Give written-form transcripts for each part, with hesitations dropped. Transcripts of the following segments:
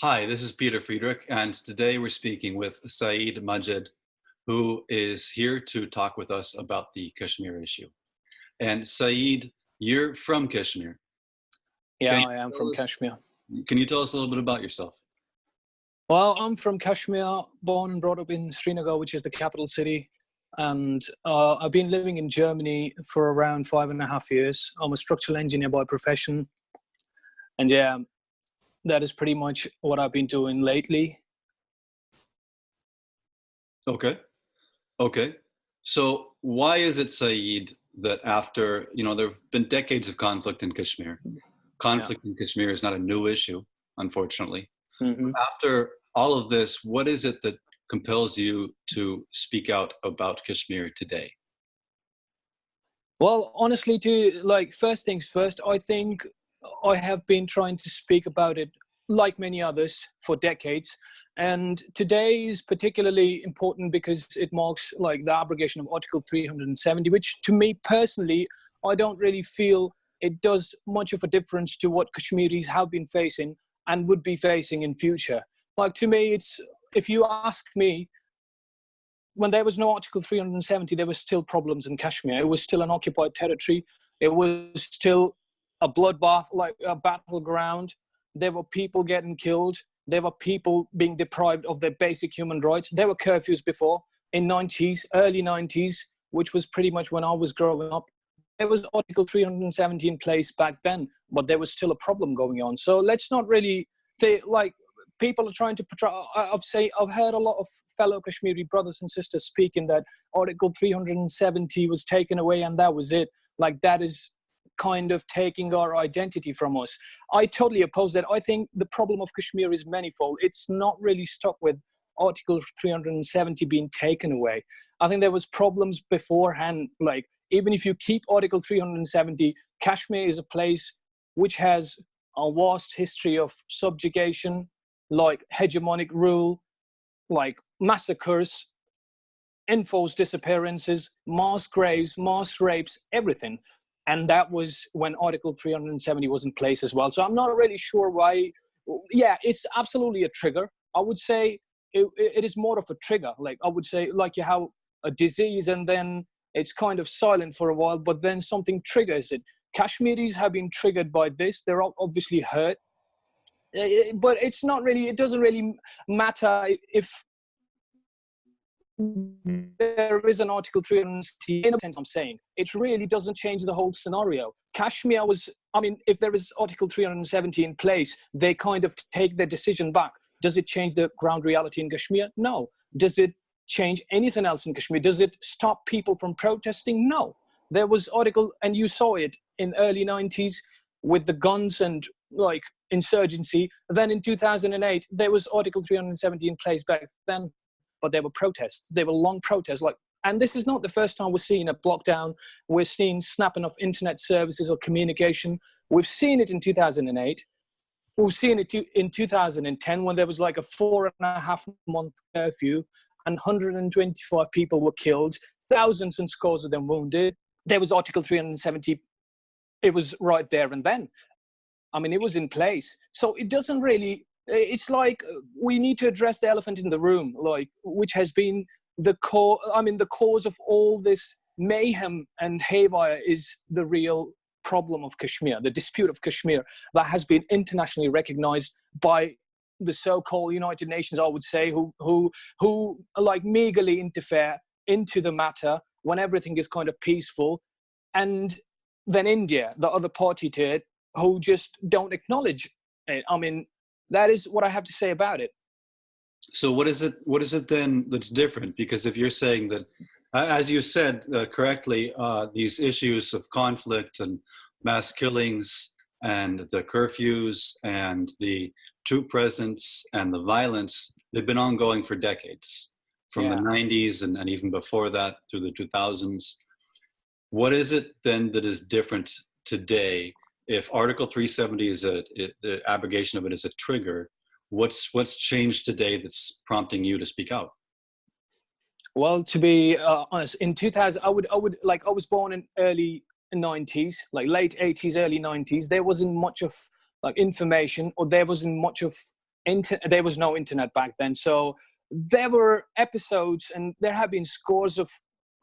Hi, this is Peter Friedrich, and today we're speaking with Saeed Majid, who is here to talk with us about the Kashmir issue. And Saeed, you're from Kashmir. Yeah, Can I am from Kashmir. can you tell us a little bit about yourself? Well, I'm from Kashmir, born and brought up in Srinagar, which is the capital city. And I've been living in Germany for around 5.5 years. I'm a structural engineer by profession. And yeah, that is pretty much what I've been doing lately. Okay. Okay. So why is it, Saeed, that after, there have been decades of conflict in Kashmir. Conflict in Kashmir is not a new issue, unfortunately. Hmm. After all of this, what is it that compels you to speak out about Kashmir today? Well, honestly, first things first, I think I have been trying to speak about it like many others for decades. And today is particularly important because it marks like the abrogation of Article 370, which to me personally, I don't really feel it does much of a difference to what Kashmiris have been facing and would be facing in future. Like to me, if you ask me, when there was no Article 370, there were still problems in Kashmir. It was still an occupied territory. It was still a bloodbath, like a battleground. There were people getting killed. There were people being deprived of their basic human rights. There were curfews before in early 90s, which was pretty much when I was growing up. There was Article 370 in place back then, but there was still a problem going on. So let's not really think like people are trying to portray. I've heard a lot of fellow Kashmiri brothers and sisters speaking that Article 370 was taken away and that was it. Like that is kind of taking our identity from us. I totally oppose that. I think the problem of Kashmir is manifold. It's not really stuck with Article 370 being taken away. I think there was problems beforehand. Like even if you keep Article 370, Kashmir is a place which has a vast history of subjugation, like hegemonic rule, like massacres, enforced disappearances, mass graves, mass rapes, everything. And that was when Article 370 was in place as well. So I'm not really sure why. Yeah, it's absolutely a trigger. I would say it is more of a trigger. Like I would say, like you have a disease and then it's kind of silent for a while, but then something triggers it. Kashmiris have been triggered by this. They're obviously hurt. But it's not really, it doesn't really matter if there is an Article 370, in a sense I'm saying. It really doesn't change the whole scenario. Kashmir was, if there is Article 370 in place, they kind of take their decision back. Does it change the ground reality in Kashmir? No. Does it change anything else in Kashmir? Does it stop people from protesting? No. There was Article, and you saw it in early 90s with the guns and like insurgency. Then in 2008, there was Article 370 in place back then, but there were protests. There were long protests. And this is not the first time we're seeing a lockdown. We're seeing snapping of internet services or communication. We've seen it in 2008. We've seen it in 2010 when there was like a 4.5-month curfew and 125 people were killed, thousands and scores of them wounded. There was Article 370. It was right there and then. It was in place. So it doesn't really, it's like we need to address the elephant in the room, like which has been the cause of all this mayhem and haywire is the real problem of Kashmir, the dispute of Kashmir that has been internationally recognized by the so-called United Nations, I would say, who like meagerly interfere into the matter when everything is kind of peaceful. And then India, the other party to it, who just don't acknowledge it. That is what I have to say about it. So what is it then that's different? Because if you're saying that, as you said correctly, these issues of conflict and mass killings and the curfews and the troop presence and the violence, they've been ongoing for decades, from the 90s and even before that through the 2000s. What is it then that is different today? If Article 370 is the abrogation of it is a trigger, what's changed today that's prompting you to speak out? Well, to be honest, in 2000, I was born in early 90s, like late 80s, early 90s. There wasn't much of like information, or there wasn't much of there was no internet back then. So there were episodes, and there have been scores of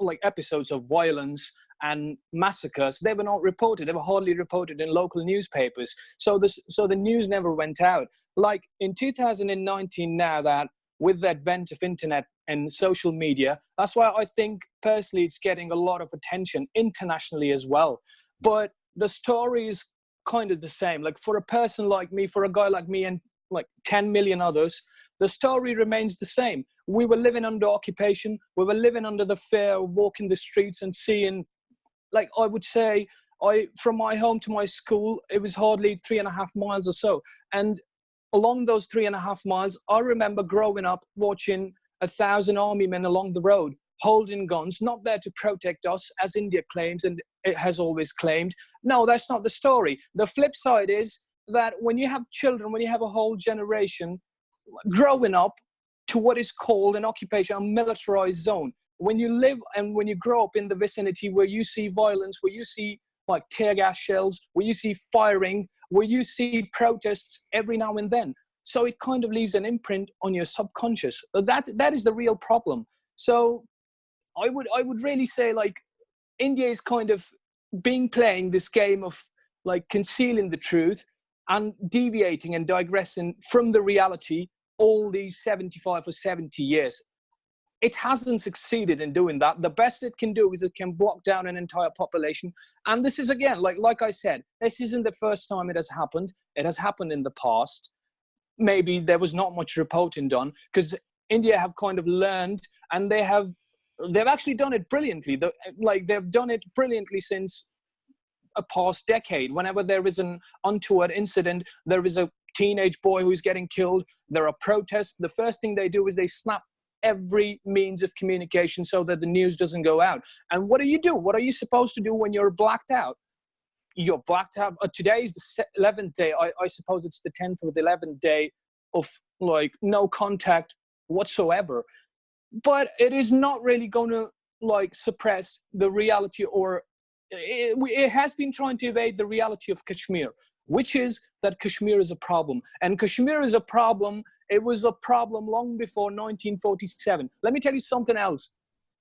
like episodes of violence and massacres. They were not reported. They were hardly reported in local newspapers. So the news never went out. Like in 2019 now, that with the advent of internet and social media, that's why I think personally it's getting a lot of attention internationally as well. But the story is kind of the same. Like for a person like me, for a guy like me and like 10 million others, the story remains the same. We were living under occupation. We were living under the fear of walking the streets and seeing, like I would say, from my home to my school, it was hardly 3.5 miles or so. And along those 3.5 miles, I remember growing up watching 1,000 army men along the road, holding guns, not there to protect us, as India claims, and it has always claimed. No, that's not the story. The flip side is that when you have children, when you have a whole generation growing up to what is called an occupation, a militarized zone, when you live and when you grow up in the vicinity where you see violence, where you see like tear gas shells, where you see firing, where you see protests every now and then. So it kind of leaves an imprint on your subconscious. That is the real problem. So I would really say like India is kind of playing this game of like concealing the truth and deviating and digressing from the reality all these 75 or 70 years. It hasn't succeeded in doing that. The best it can do is it can block down an entire population. And this is, again, like I said, this isn't the first time it has happened. It has happened in the past. Maybe there was not much reporting done because India have kind of learned, and they've actually done it brilliantly. They've done it brilliantly since a past decade. Whenever there is an untoward incident, there is a teenage boy who's getting killed, there are protests, the first thing they do is they snap every means of communication so that the news doesn't go out. And what do you do? What are you supposed to do when you're blacked out? You're blacked out. Today is the 11th day. I suppose it's the 10th or the 11th day of like no contact whatsoever. But it is not really going to like suppress the reality, or it has been trying to evade the reality of Kashmir, which is that Kashmir is a problem. And Kashmir is a problem. It was a problem long before 1947. Let me tell you something else.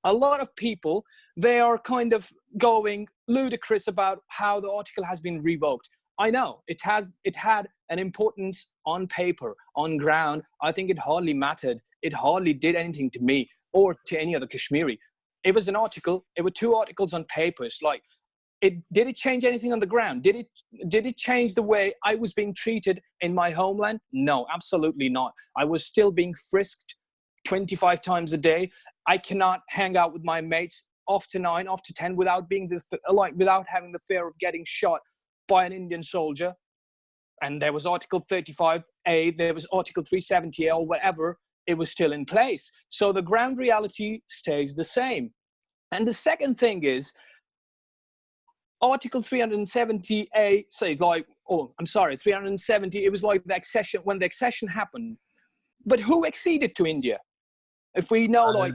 A lot of people, they are kind of going ludicrous about how the article has been revoked. I know it had an importance on paper, on ground. I think it hardly mattered. It hardly did anything to me or to any other Kashmiri. It was an article. It were 2 articles on papers. Like, did it change anything on the ground? Did it change the way I was being treated in my homeland? No, absolutely not. I was still being frisked 25 times a day. I cannot hang out with my mates after 9, after 10 without without having the fear of getting shot by an Indian soldier. And there was Article 35A, there was Article 370A or whatever. It was still in place. So the ground reality stays the same. And the second thing is, Article 370A says 370, it was like the accession, when the accession happened. But who acceded to India? If we know,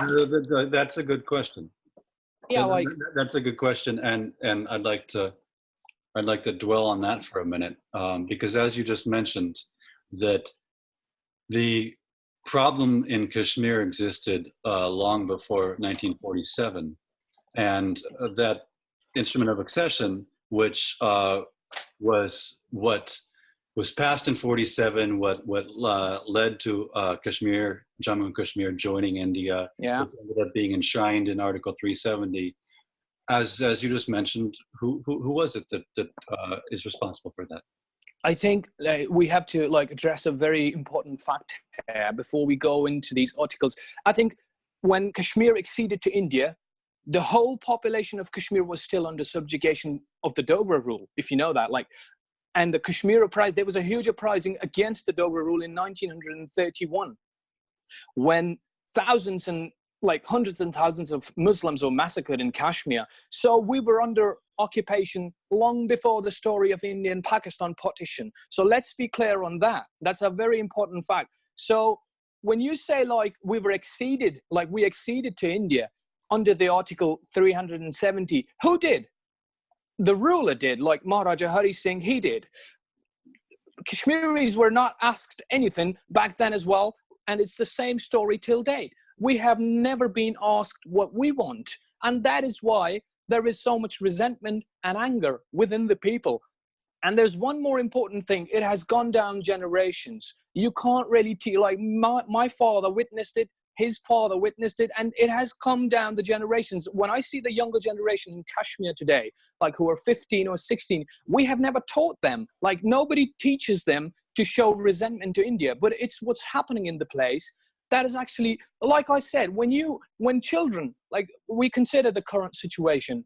that's a good question. Yeah, that's a good question, and I'd like to dwell on that for a minute, because as you just mentioned, that the problem in Kashmir existed long before 1947, and that instrument of accession, which was what was passed in 47, what led to Kashmir, Jammu and Kashmir joining India, which ended up being enshrined in Article 370. As you just mentioned, who was it that is responsible for that? I think we have to address a very important fact here before we go into these articles. I think when Kashmir acceded to India, the whole population of Kashmir was still under subjugation of the Dogra rule, if you know that. And the Kashmir uprising, there was a huge uprising against the Dogra rule in 1931, when thousands and hundreds and thousands of Muslims were massacred in Kashmir. So we were under occupation long before the story of India and Pakistan partition. So let's be clear on that. That's a very important fact. So when you say we acceded to India under the Article 370, who did? The ruler did, like Maharaja Hari Singh, he did. Kashmiris were not asked anything back then as well. And it's the same story till date. We have never been asked what we want. And that is why there is so much resentment and anger within the people. And there's one more important thing. It has gone down generations. You can't really like my father witnessed it, his father witnessed it, and it has come down the generations. When I see the younger generation in Kashmir today, like who are 15 or 16, we have never taught them. Like nobody teaches them to show resentment to India, but it's what's happening in the place. That is actually, like I said, when children, like we consider the current situation,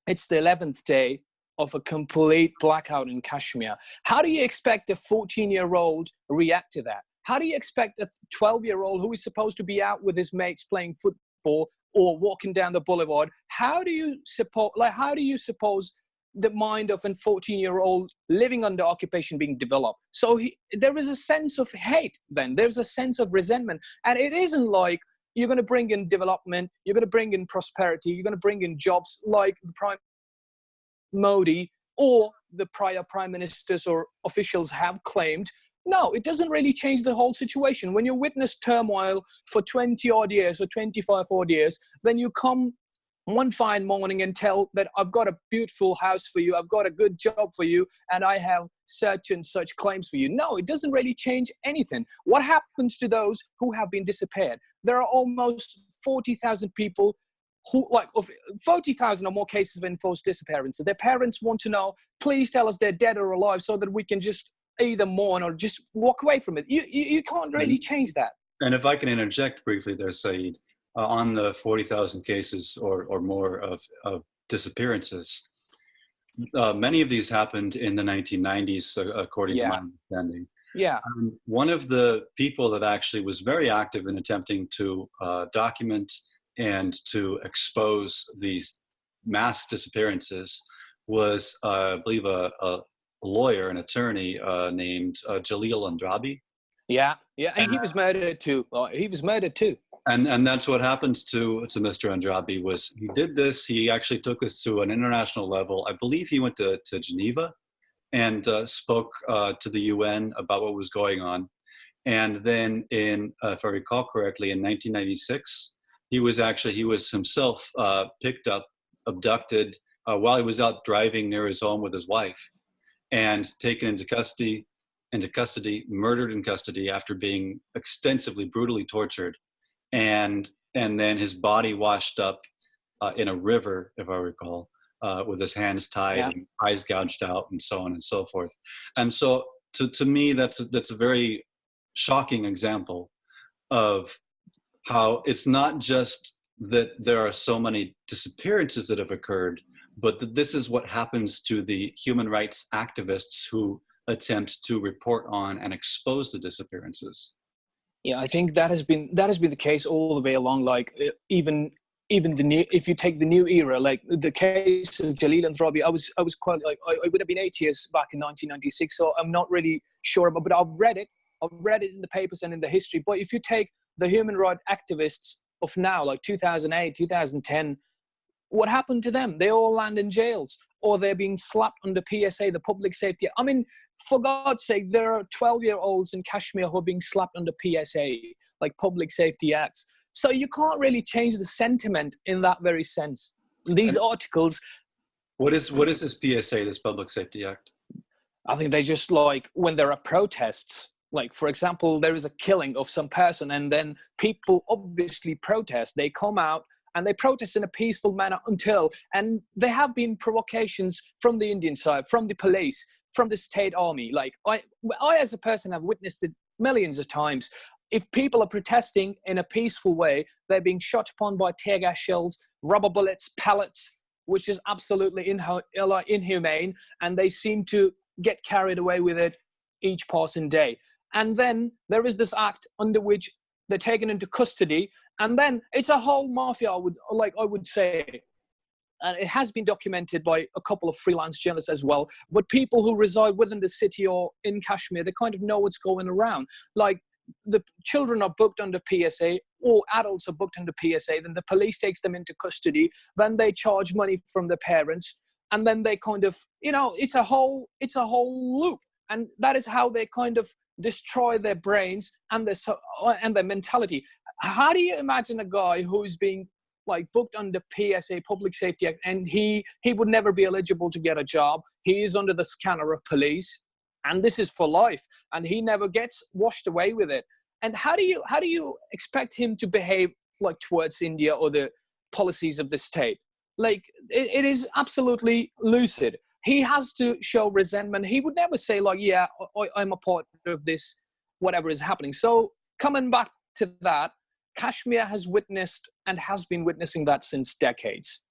it's the 11th day of a complete blackout in Kashmir. How do you expect a 14-year-old react to that? How do you expect a 12-year-old who is supposed to be out with his mates playing football or walking down the boulevard? How do you suppose the mind of a 14-year-old living under occupation being developed? So there is a sense of hate then. There's a sense of resentment. And it isn't like you're going to bring in development, you're going to bring in prosperity, you're going to bring in jobs like the Prime Modi or the prior prime ministers or officials have claimed. No, it doesn't really change the whole situation. When you witness turmoil for 20 odd years or 25 odd years, then you come one fine morning and tell that I've got a beautiful house for you, I've got a good job for you, and I have such and such claims for you. No, it doesn't really change anything. What happens to those who have been disappeared? There are almost 40,000 people who, like, of 40,000 or more cases of enforced disappearance. So their parents want to know, please tell us they're dead or alive so that we can just either mourn or just walk away from it. You can't really change that. And if I can interject briefly there, Saeed, on the 40,000 cases or more of disappearances, many of these happened in the 1990s, according to my understanding. Yeah. One of the people that actually was very active in attempting to document and to expose these mass disappearances was, I believe, a lawyer, an attorney named Jalil Andrabi. Yeah, and he was murdered too. And that's what happened to Mr. Andrabi. Was he did this? He actually took this to an international level. I believe he went to Geneva and spoke to the UN about what was going on. And then, if I recall correctly, in 1996, he was himself picked up, abducted while he was out driving near his home with his wife, and taken into custody, murdered in custody after being extensively, brutally tortured, and then his body washed up in a river, if I recall, with his hands tied, and eyes gouged out, and so on and so forth. And so, to me, that's a very shocking example of how it's not just that there are so many disappearances that have occurred, but that this is what happens to the human rights activists who attempt to report on and expose the disappearances. Yeah, I think that has been the case all the way along. Like even the new, if you take the new era, like the case of Jalil Andrabi, I was quite like I would have been 8 years back in 1996, so I'm not really sure about, but I've read it in the papers and in the history. But if you take the human rights activists of now, like 2008, 2010, what happened to them? They all land in jails, or they're being slapped under PSA, the Public Safety. I mean, for God's sake, there are 12-year-olds in Kashmir who are being slapped under PSA, like Public Safety Acts. So you can't really change the sentiment in that very sense. These articles. What is this PSA, this Public Safety Act? I think they just, like, when there are protests, like, for example, there is a killing of some person, and then people obviously protest. They come out and they protest in a peaceful manner and there have been provocations from the Indian side, from the police, from the state army. Like, I as a person have witnessed it millions of times. If people are protesting in a peaceful way, they're being shot upon by tear gas shells, rubber bullets, pellets, which is absolutely inhumane, and they seem to get carried away with it each passing day. And then there is this act under which they're taken into custody, and then it's a whole mafia, I would say. And it has been documented by a couple of freelance journalists as well. But people who reside within the city or in Kashmir, they kind of know what's going around. Like, the children are booked under PSA, or adults are booked under PSA, then the police takes them into custody, then they charge money from the parents, and then they kind of, it's a whole loop. and that is how they kind of destroy their brains and their mentality. How do you imagine a guy who's being like booked under PSA, Public Safety Act, and he would never be eligible to get a job? He is under the scanner of police, and this is for life, and he never gets washed away with it. And how do you expect him to behave like towards India or the policies of the state? Like it is absolutely lucid. He has to show resentment. He would never say like, yeah, I'm a part of this, whatever is happening. So coming back to that, Kashmir has witnessed and has been witnessing that since decades.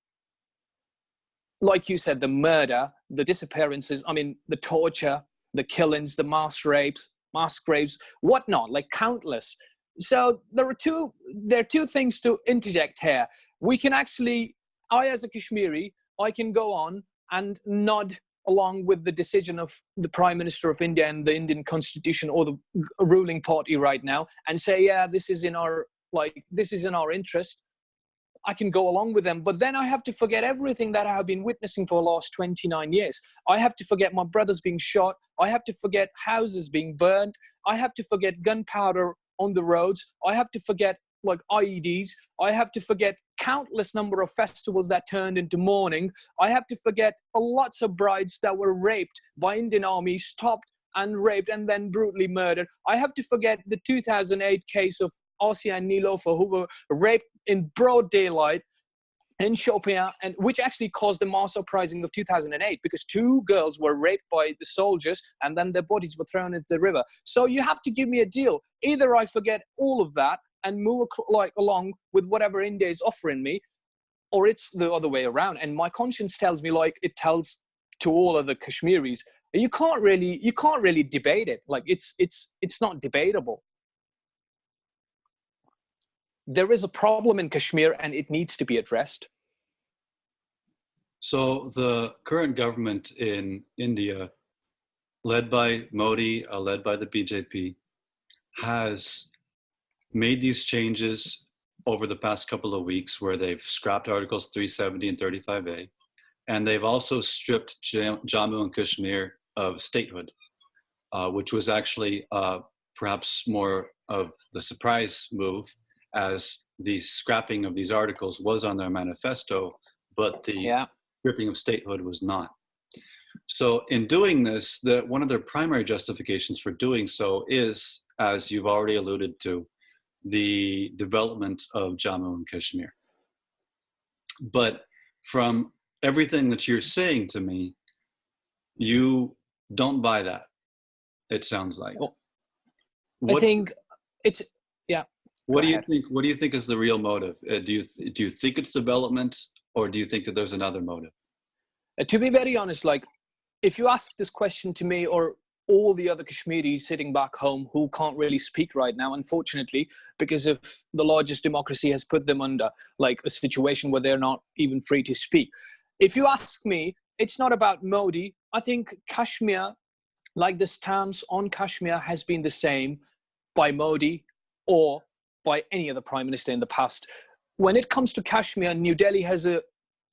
Like you said, the murder, the disappearances, I mean, the torture, the killings, the mass rapes, mass graves, whatnot, like countless. So there are two things to interject here. We can actually, I as a Kashmiri, I can go on and nod along with the decision of the Prime Minister of India and the Indian Constitution or the ruling party right now and say, yeah, this is in our interest. I can go along with them. But then I have to forget everything that I have been witnessing for the last 29 years. I have to forget my brothers being shot. I have to forget houses being burned. I have to forget gunpowder on the roads. I have to forget like IEDs. I have to forget countless number of festivals that turned into mourning. I have to forget lots of brides that were raped by Indian army, stopped and raped and then brutally murdered. I have to forget the 2008 case of Asia and Nilofer, who were raped in broad daylight in Shopian, and which actually caused the mass uprising of 2008 because 2 girls were raped by the soldiers and then their bodies were thrown into the river. So you have to give me a deal. Either I forget all of that and move along with whatever India is offering me, or it's the other way around. And my conscience tells me, like it tells to all of the Kashmiris, you can't really debate it. Like it's not debatable. There is a problem in Kashmir and it needs to be addressed. So the current government in India, led by Modi, led by the BJP, has made these changes over the past couple of weeks where they've scrapped Articles 370 and 35A, and they've also stripped Jammu and Kashmir of statehood, which was actually perhaps more of the surprise move, as the scrapping of these articles was on their manifesto, but the stripping of statehood was not. So in doing this, one of their primary justifications for doing so is, as you've already alluded to, the development of Jammu and Kashmir. But from everything that you're saying to me, you don't buy that, it sounds like. Well, I think it's, yeah. What do you think is the real motive? Do you think it's development, or do you think that there's another motive? To be very honest, like if you ask this question to me or all the other Kashmiris sitting back home who can't really speak right now, unfortunately, because of the largest democracy has put them under like a situation where they're not even free to speak. If you ask me, it's not about Modi. I think Kashmir, like the stance on Kashmir has been the same by Modi or by any other prime minister in the past. When it comes to Kashmir, New Delhi has a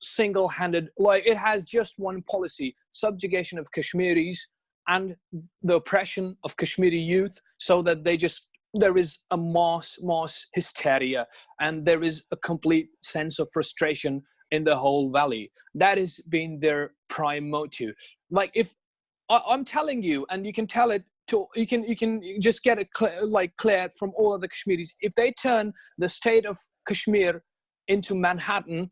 single-handed, like it has just one policy: subjugation of Kashmiris and the oppression of Kashmiri youth, so that there is a mass hysteria and there is a complete sense of frustration in the whole valley. That has been their prime motive. Like if I'm telling you, and you can tell it to, you can just get it clear from all of the Kashmiris. If they turn the state of Kashmir into Manhattan,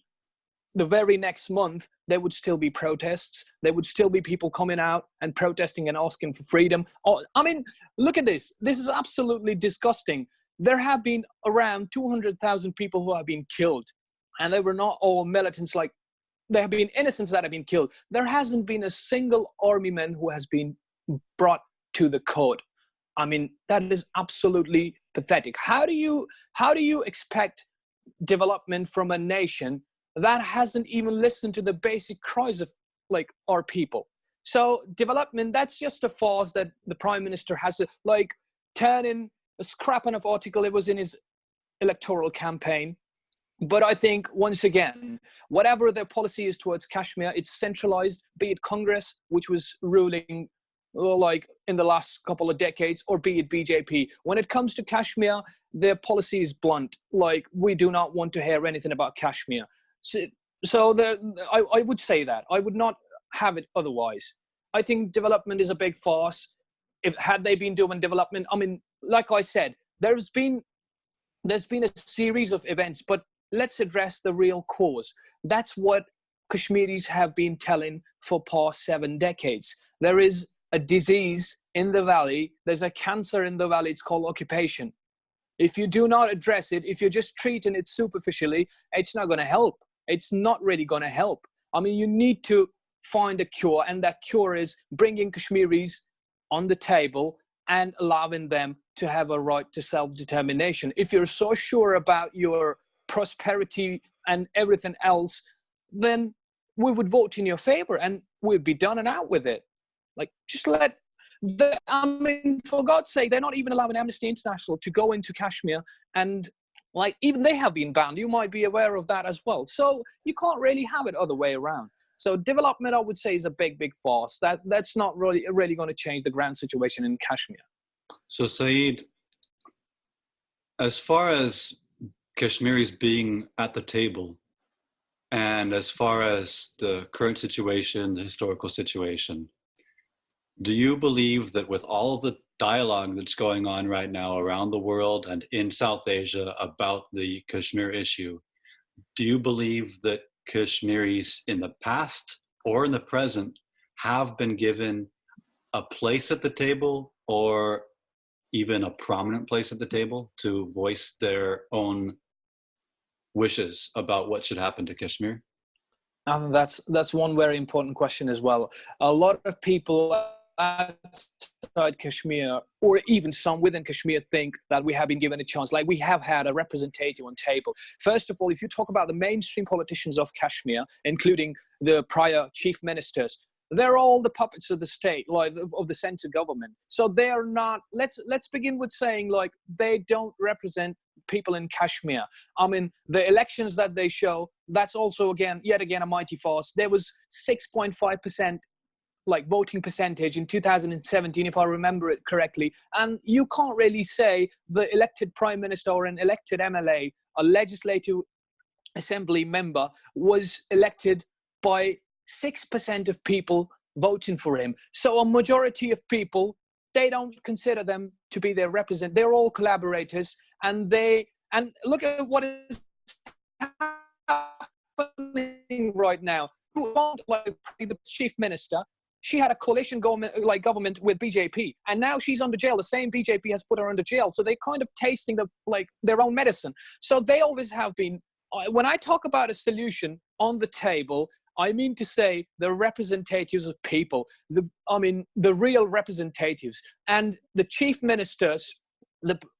the very next month, there would still be protests. There would still be people coming out and protesting and asking for freedom. Oh, I mean, look at this. This is absolutely disgusting. There have been around 200,000 people who have been killed, and they were not all militants. Like, there have been innocents that have been killed. There hasn't been a single army man who has been brought to the court. I mean, that is absolutely pathetic. How do you expect development from a nation that hasn't even listened to the basic cries of like our people? So development, that's just a farce that the prime minister has to like turn in a scrap of article. It was in his electoral campaign. But I think, once again, whatever their policy is towards Kashmir, it's centralized, be it Congress, which was ruling like in the last couple of decades, or be it BJP. When it comes to Kashmir, their policy is blunt. Like, we do not want to hear anything about Kashmir. I would say that. I would not have it otherwise. I think development is a big farce. Had they been doing development, I mean, like I said, there's been a series of events, but let's address the real cause. That's what Kashmiris have been telling for past 7 decades. There is a disease in the valley. There's a cancer in the valley. It's called occupation. If you do not address it, if you're just treating it superficially, it's not going to help. It's not really going to help. I mean, you need to find a cure, and that cure is bringing Kashmiris on the table and allowing them to have a right to self-determination. If you're so sure about your prosperity and everything else, then we would vote in your favor and we'd be done and out with it. Like, just I mean, for God's sake, they're not even allowing Amnesty International to go into Kashmir, and like, even they have been banned. You might be aware of that as well. So you can't really have it other way around. So development, I would say, is a big, big farce. That's not really going to change the ground situation in Kashmir. So Saeed, as far as Kashmiris being at the table, and as far as the current situation, the historical situation, do you believe that with all of the dialogue that's going on right now around the world and in South Asia about the Kashmir issue, do you believe that Kashmiris in the past or in the present have been given a place at the table, or even a prominent place at the table, to voice their own wishes about what should happen to Kashmir? That's one very important question as well. A lot of people outside Kashmir, or even some within Kashmir, think that we have been given a chance. Like, we have had a representative on table. First of all, if you talk about the mainstream politicians of Kashmir, including the prior chief ministers, they're all the puppets of the state, like of the center government. So they are not. Let's begin with saying, like, they don't represent people in Kashmir. I mean, the elections that they show, that's also yet again a mighty farce. There was 6.5% like voting percentage in 2017, if I remember it correctly. And you can't really say the elected prime minister or an elected MLA, a legislative assembly member, was elected by 6% of people voting for him. So a majority of people, they don't consider them to be their representative. They're all collaborators, and look at what is happening right now. Like the chief minister, she had a coalition government with BJP, and now she's under jail. The same BJP has put her under jail. So they're kind of tasting their own medicine. So they always have been. When I talk about a solution on the table, I mean to say the representatives of people, the real representatives, and the chief ministers,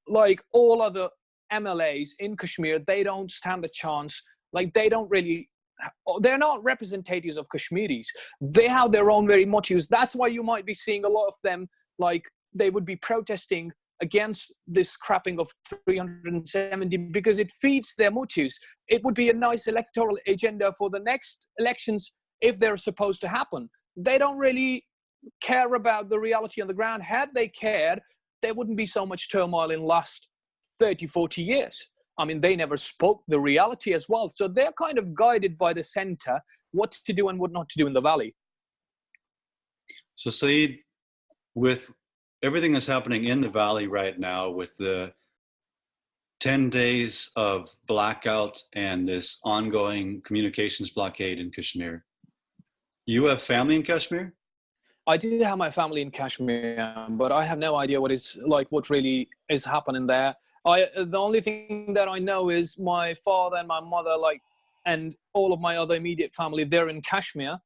like all other MLAs in Kashmir, they don't stand a chance. Like, they're not representatives of Kashmiris. They have their own very motives. That's why you might be seeing a lot of them, like, they would be protesting against this scrapping of 370, because it feeds their motives. It would be a nice electoral agenda for the next elections if they're supposed to happen. They don't really care about the reality on the ground. Had they cared, there wouldn't be so much turmoil in the last 30, 40 years. I mean, they never spoke the reality as well. So they're kind of guided by the center, what to do and what not to do in the valley. So Saeed, with everything that's happening in the valley right now, with the 10 days of blackout and this ongoing communications blockade in Kashmir, you have family in Kashmir? I do have my family in Kashmir, but I have no idea what really is happening there. The only thing that I know is my father and my mother, and all of my other immediate family, they're in Kashmir.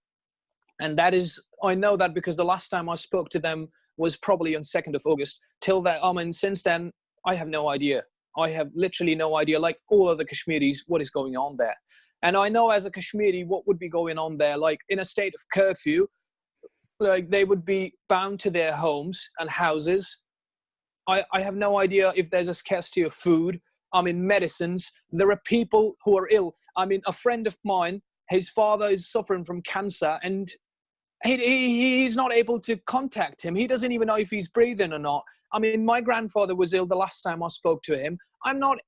And I know that because the last time I spoke to them was probably on 2nd of August. Since then, I have no idea. I have literally no idea, like all other Kashmiris, what is going on there. And I know as a Kashmiri, what would be going on there, like in a state of curfew, like they would be bound to their homes and houses. I have no idea if there's a scarcity of food, medicines. There are people who are ill. A friend of mine, his father is suffering from cancer, and he's not able to contact him. He doesn't even know if he's breathing or not. I mean, my grandfather was ill the last time I spoke to him. I'm not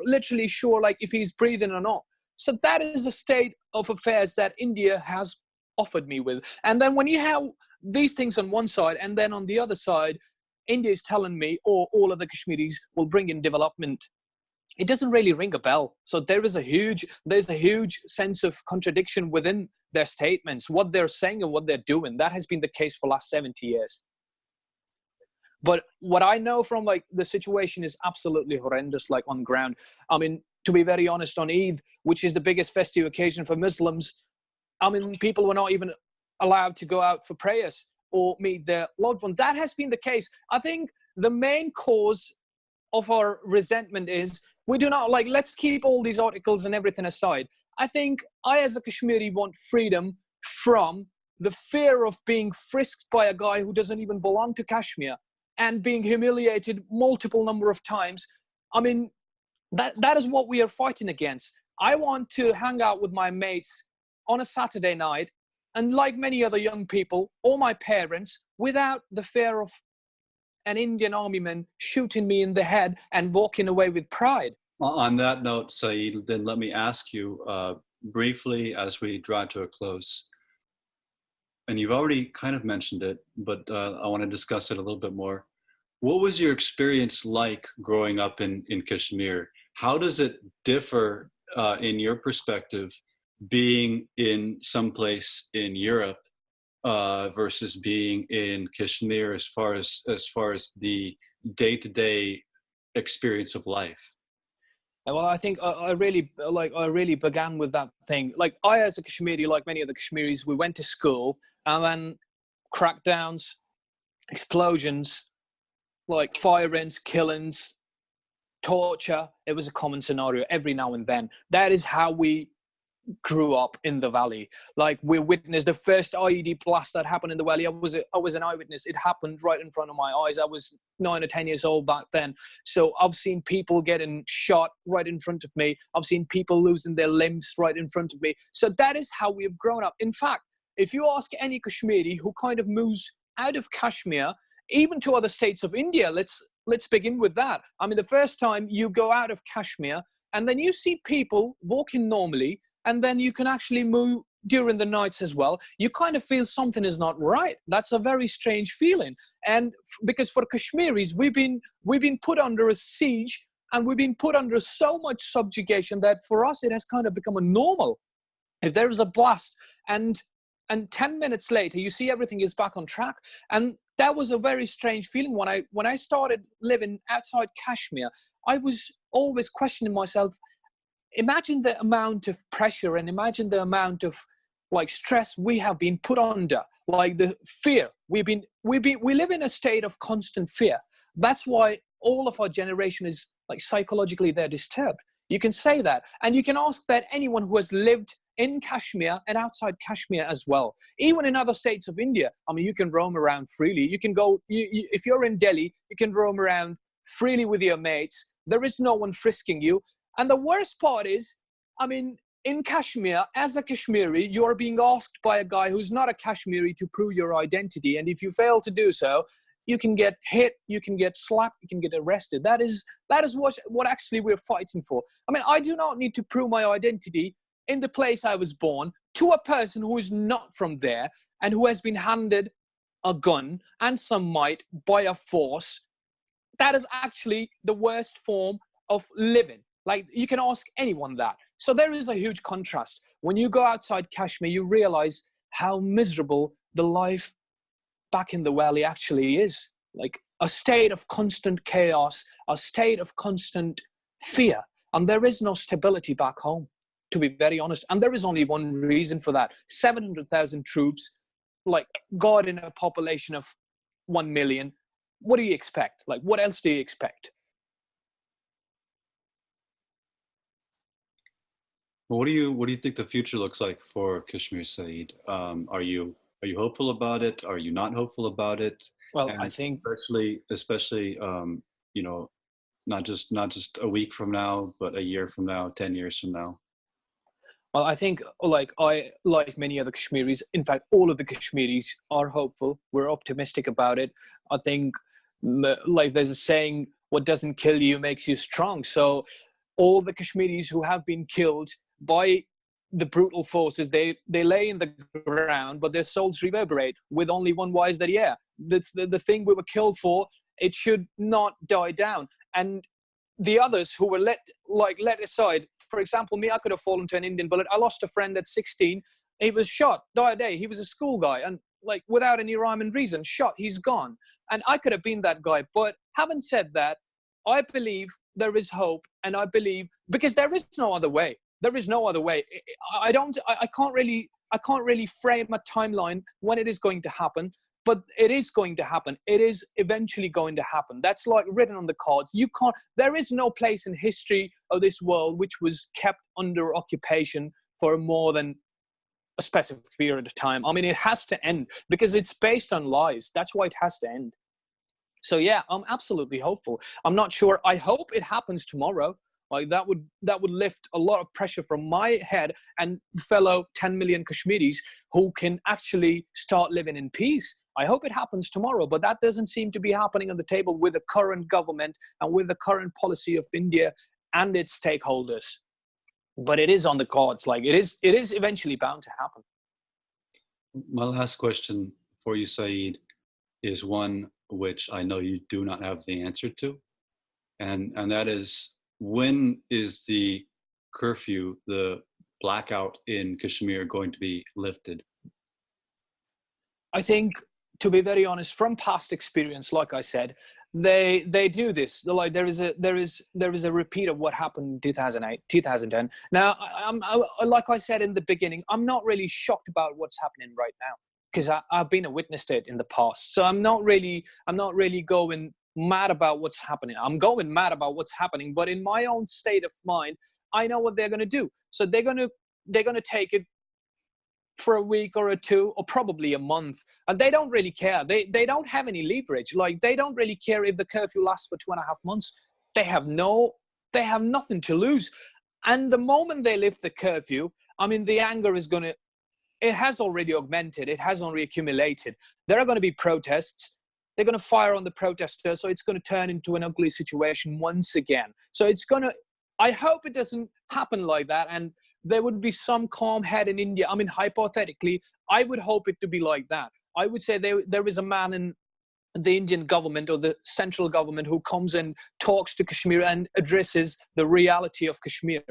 literally sure like if he's breathing or not. So that is the state of affairs that India has offered me with. And then when you have these things on one side, and then on the other side, India is telling me, or all of the Kashmiris will bring in development, it doesn't really ring a bell. So there's a huge sense of contradiction within their statements, what they're saying and what they're doing. That has been the case for the last 70 years. But what I know from like the situation is absolutely horrendous, like on the ground. I mean, to be very honest, on Eid, which is the biggest festive occasion for Muslims, I mean, people were not even allowed to go out for prayers or meet their loved ones. That has been the case. I think the main cause of our resentment is we do not like, let's keep all these articles and everything aside. I think I, as a Kashmiri, want freedom from the fear of being frisked by a guy who doesn't even belong to Kashmir and being humiliated multiple number of times. I mean, that is what we are fighting against. I want to hang out with my mates on a Saturday night, and like many other young people or my parents, without the fear of an Indian army man shooting me in the head and walking away with pride. On that note, Saeed, then let me ask you briefly as we draw to a close, and you've already kind of mentioned it, but I want to discuss it a little bit more. What was your experience like growing up in Kashmir? How does it differ in your perspective being in some place in Europe versus being in Kashmir as far as the day-to-day experience of life? Well, I think I really began with that thing. Like I, as a Kashmiri, like many of the Kashmiris, we went to school, and then crackdowns, explosions, like firings, killings, torture. It was a common scenario every now and then. That is how we grew up in the valley. Like we witnessed the first IED blast that happened in the valley. I was an eyewitness. It happened right in front of my eyes. I was 9 or 10 years old back then. So I've seen people getting shot right in front of me. I've seen people losing their limbs right in front of me. So that is how we have grown up. In fact, if you ask any Kashmiri who kind of moves out of Kashmir, even to other states of India, let's begin with that. I mean, the first time you go out of Kashmir and then you see people walking normally, and then you can actually move during the nights as well, you kind of feel something is not right. That's a very strange feeling. And because for Kashmiris, we've been put under a siege, and we've been put under so much subjugation that for us, it has kind of become a normal. If there is a blast and 10 minutes later, you see everything is back on track. And that was a very strange feeling. When I started living outside Kashmir, I was always questioning myself. Imagine the amount of pressure and imagine the amount of like stress we have been put under, like the fear. We live in a state of constant fear. That's why all of our generation is like psychologically they're disturbed. You can say that, and you can ask that anyone who has lived in Kashmir and outside Kashmir as well. Even in other states of India, I mean, you can roam around freely. You can go, if you're in Delhi, you can roam around freely with your mates. There is no one frisking you. And the worst part is, I mean, in Kashmir, as a Kashmiri, you're being asked by a guy who's not a Kashmiri to prove your identity. And if you fail to do so, you can get hit, you can get slapped, you can get arrested. That is what actually we're fighting for. I mean, I do not need to prove my identity in the place I was born to a person who is not from there and who has been handed a gun and some might by a force. That is actually the worst form of living. Like, you can ask anyone that. So there is a huge contrast. When you go outside Kashmir, you realize how miserable the life back in the valley actually is. Like a state of constant chaos, a state of constant fear. And there is no stability back home, to be very honest. And there is only one reason for that. 700,000 troops, like God in a population of 1 million. What do you expect? Like, what else do you expect? Well, what do you think the future looks like for Kashmir, Saeed? Are you hopeful about it? Are you not hopeful about it? Well, And I think, especially you know, not just a week from now, but a year from now, 10 years from now. Well, I think, like many other Kashmiris, in fact, all of the Kashmiris are hopeful. We're optimistic about it. I think, like there's a saying, what doesn't kill you makes you strong. So all the Kashmiris who have been killed by the brutal forces, they lay in the ground, but their souls reverberate with only one wise that, yeah, the thing we were killed for, it should not die down. And the others who were let aside, for example, me, I could have fallen to an Indian bullet. I lost a friend at 16. He was shot, died a day. He was a school guy, and like without any rhyme and reason, shot, he's gone. And I could have been that guy. But having said that, I believe there is hope, and I believe, because there is no other way. There is no other way. I can't really frame a timeline when it is going to happen, but it is going to happen. It is eventually going to happen. That's like written on the cards. There is no place in history of this world which was kept under occupation for more than a specific period of time. I mean, it has to end because it's based on lies. That's why it has to end. So yeah, I'm absolutely hopeful. I'm not sure. I hope it happens tomorrow. Like that would lift a lot of pressure from my head and fellow 10 million Kashmiris who can actually start living in peace. I hope it happens tomorrow, but that doesn't seem to be happening on the table with the current government and with the current policy of India and its stakeholders. But it is on the cards. Like it is eventually bound to happen. My last question for you, Saeed, is one which I know you do not have the answer to, and that is, when is the curfew, the blackout in Kashmir, going to be lifted? I think, to be very honest, from past experience, like I said, they do this. Like there is a repeat of what happened in 2008, 2010. Now, like I said in the beginning, I'm not really shocked about what's happening right now because I've been a witness to it in the past. So I'm not really going mad about what's happening. I'm going mad about what's happening, but in my own state of mind, I know what they're going to do. So they're going to take it for a week or two or probably a month, and they don't really care. They don't have any leverage. Like they don't really care if the curfew lasts for 2.5 months. They have nothing to lose. And the moment they lift the curfew, I mean, the anger it has already augmented. It has already accumulated. There are going to be protests. They're going to fire on the protesters. So it's going to turn into an ugly situation once again. So I hope it doesn't happen like that. And there would be some calm head in India. I mean, hypothetically, I would hope it to be like that. I would say there is a man in the Indian government or the central government who comes and talks to Kashmir and addresses the reality of Kashmir.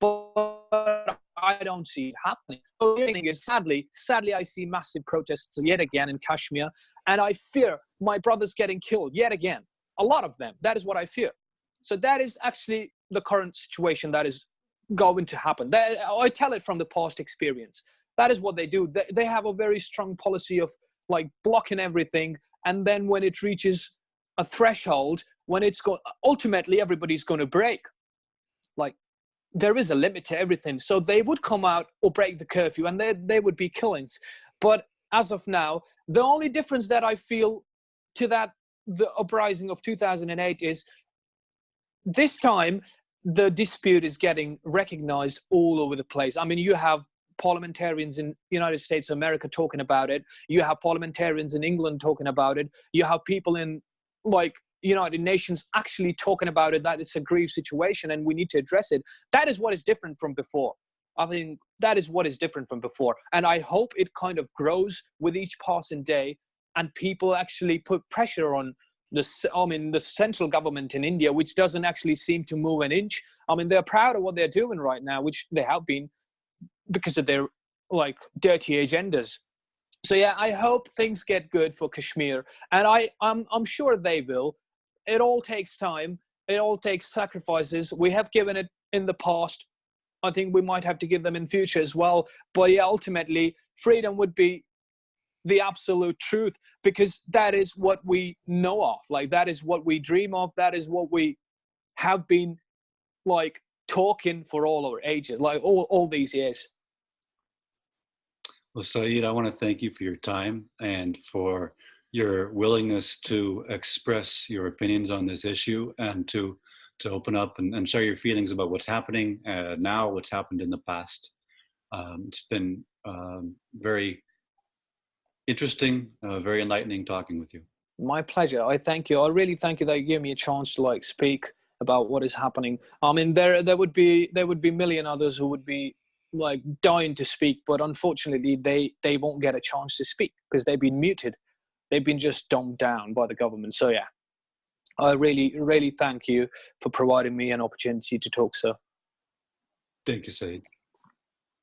But I don't see it happening. The thing is, sadly, I see massive protests yet again in Kashmir, and I fear my brothers getting killed yet again. A lot of them. That is what I fear. So that is actually the current situation that is going to happen. I tell it from the past experience. That is what they do. They have a very strong policy of like blocking everything, and then when it reaches a threshold, ultimately everybody's going to break. Like, there is a limit to everything. So they would come out or break the curfew and there would be killings. But as of now, the only difference that I feel to the uprising of 2008 is this time the dispute is getting recognized all over the place. I mean, you have parliamentarians in United States of America talking about it. You have parliamentarians in England talking about it. You have people in like United Nations actually talking about it, that it's a grave situation and we need to address it. That is what is different from before. I think that is what is different from before. And I hope it kind of grows with each passing day and people actually put pressure on the central government in India, which doesn't actually seem to move an inch. I mean, they're proud of what they're doing right now, which they have been because of their like dirty agendas. So yeah, I hope things get good for Kashmir, and I'm sure they will. It all takes time. It all takes sacrifices. We have given it in the past. I think we might have to give them in future as well. But yeah, ultimately, freedom would be the absolute truth, because that is what we know of. Like, that is what we dream of. That is what we have been like talking for all our ages, like all these years. Well, Saeed, I want to thank you for your time and for your willingness to express your opinions on this issue and to open up and share your feelings about what's happening now, what's happened in the past. It's been very interesting, very enlightening talking with you. My pleasure. I thank you. I really thank you that you gave me a chance to like speak about what is happening. I mean, there would be a million others who would be like dying to speak, but unfortunately they won't get a chance to speak because they've been muted. They've been just dumbed down by the government. So yeah, I really thank you for providing me an opportunity to talk, sir. Thank you, Saeed.